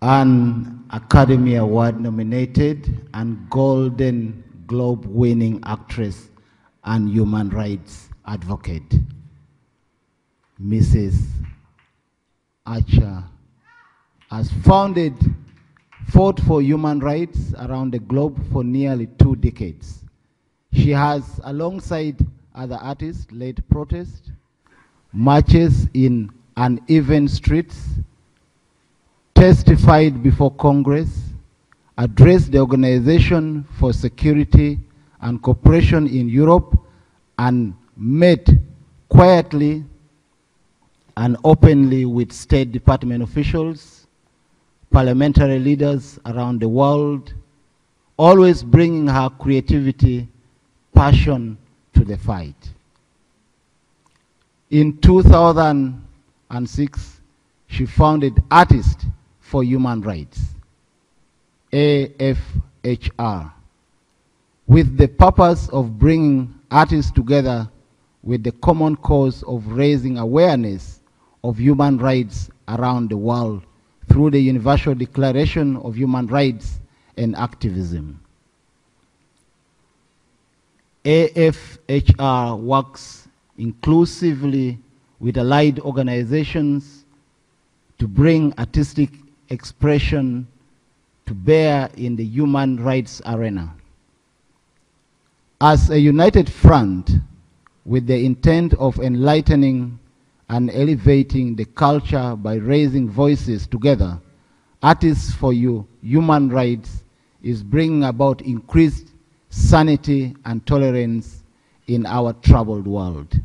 an Academy Award nominated and Golden Globe winning actress and human rights advocate. Mrs. Archer has fought for human rights around the globe for nearly 2 decades. She has, alongside other artists, led protests, marches in uneven streets, testified before Congress, addressed the Organization for Security and Cooperation in Europe, and met quietly and openly with State Department officials, parliamentary leaders around the world, always bringing her creativity, passion to the fight. In 2006, she founded Artists for Human Rights, AFHR, with the purpose of bringing artists together with the common cause of raising awareness of human rights around the world through the Universal Declaration of Human Rights and activism. AFHR works inclusively with allied organizations to bring artistic expression to bear in the human rights arena. As a united front with the intent of enlightening and elevating the culture by raising voices together, Artists for Human Rights is bringing about increased sanity and tolerance in our troubled world.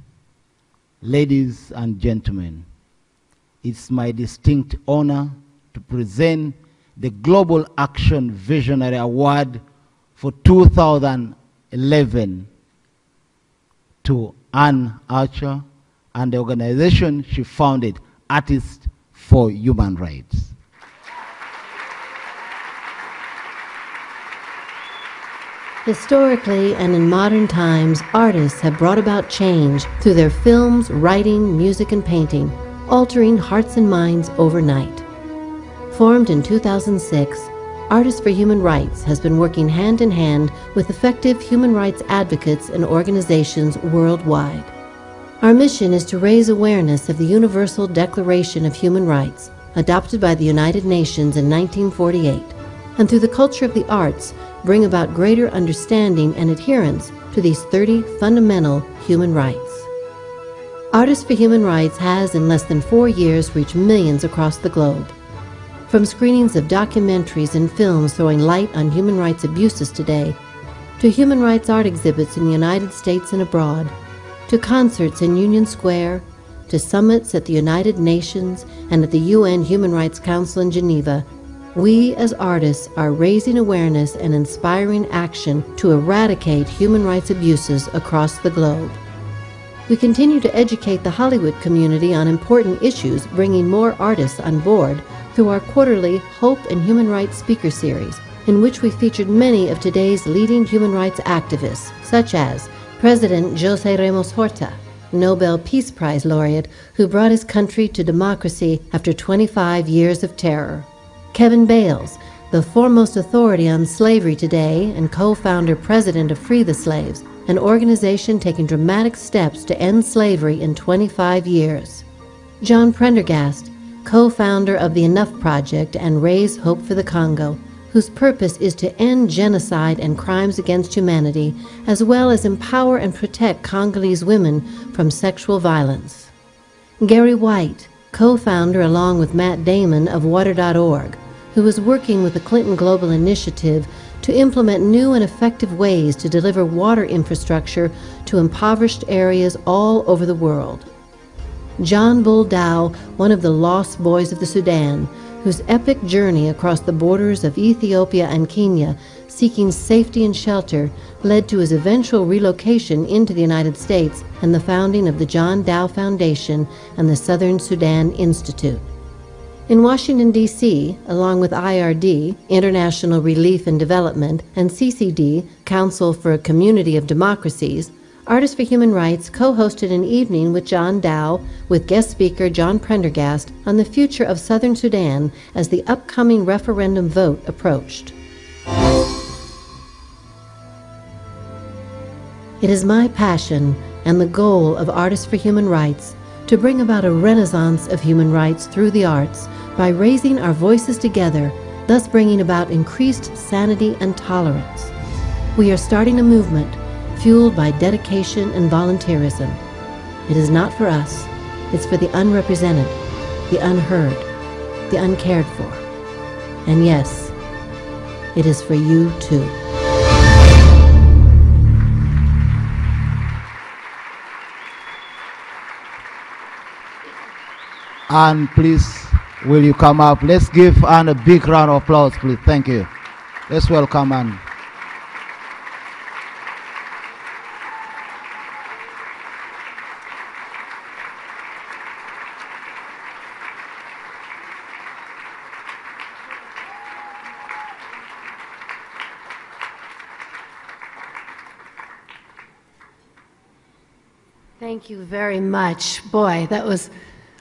Ladies and gentlemen, it's my distinct honor to present the Global Action Visionary Award for 2011 to Anne Archer and the organization she founded, Artists for Human Rights. Historically and in modern times, artists have brought about change through their films, writing, music, and painting, altering hearts and minds overnight. Formed in 2006, Artists for Human Rights has been working hand in hand with effective human rights advocates and organizations worldwide. Our mission is to raise awareness of the Universal Declaration of Human Rights, adopted by the United Nations in 1948, and through the culture of the arts, bring about greater understanding and adherence to these 30 fundamental human rights. Artists for Human Rights has, in less than 4 years, reached millions across the globe. From screenings of documentaries and films throwing light on human rights abuses today, to human rights art exhibits in the United States and abroad, to concerts in Union Square, to summits at the United Nations and at the UN Human Rights Council in Geneva, we as artists are raising awareness and inspiring action to eradicate human rights abuses across the globe. We continue to educate the Hollywood community on important issues, bringing more artists on board through our quarterly Hope and Human Rights Speaker Series, in which we featured many of today's leading human rights activists, such as President José Ramos Horta, Nobel Peace Prize laureate who brought his country to democracy after 25 years of terror; Kevin Bales, the foremost authority on slavery today and co-founder president of Free the Slaves, an organization taking dramatic steps to end slavery in 25 years; John Prendergast, co-founder of the Enough Project and Raise Hope for the Congo, whose purpose is to end genocide and crimes against humanity, as well as empower and protect Congolese women from sexual violence; Gary White, co-founder along with Matt Damon of Water.org, who is working with the Clinton Global Initiative to implement new and effective ways to deliver water infrastructure to impoverished areas all over the world; John Bull Dow, one of the lost boys of the Sudan, whose epic journey across the borders of Ethiopia and Kenya seeking safety and shelter led to his eventual relocation into the United States and the founding of the John Dow Foundation and the Southern Sudan Institute. In Washington, D.C., along with IRD, International Relief and Development, and CCD, Council for a Community of Democracies, Artists for Human Rights co-hosted an evening with John Dow with guest speaker John Prendergast on the future of Southern Sudan as the upcoming referendum vote approached. It is my passion and the goal of Artists for Human Rights to bring about a renaissance of human rights through the arts by raising our voices together, thus bringing about increased sanity and tolerance. We are starting a movement fueled by dedication and volunteerism. It is not for us, it's for the unrepresented, the unheard, the uncared for. And yes, it is for you too. And please, will you come up? Let's give Anne a big round of applause, please. Thank you. Let's welcome Anne. Thank you very much. Boy, that was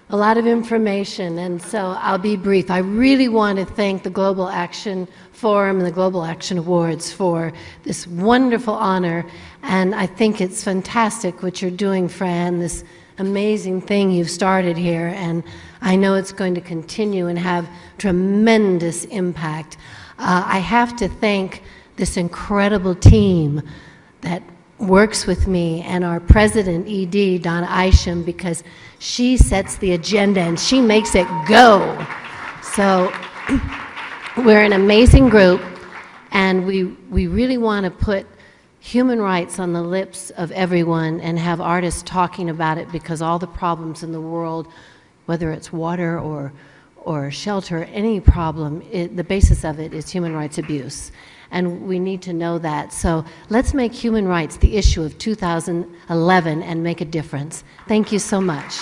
a lot of information, and so I'll be brief. I really want to thank the Global Action Forum and the Global Action Awards for this wonderful honor, and I think it's fantastic what you're doing, Fran, this amazing thing you've started here, and I know it's going to continue and have tremendous impact. I have to thank this incredible team that works with me and our president, ED, Donna Isham, because she sets the agenda and she makes it go. So we're an amazing group, and we really want to put human rights on the lips of everyone and have artists talking about it, because all the problems in the world, whether it's water or shelter, any problem, the basis of it is human rights abuse. And we need to know that. So let's make human rights the issue of 2011 and make a difference. Thank you so much.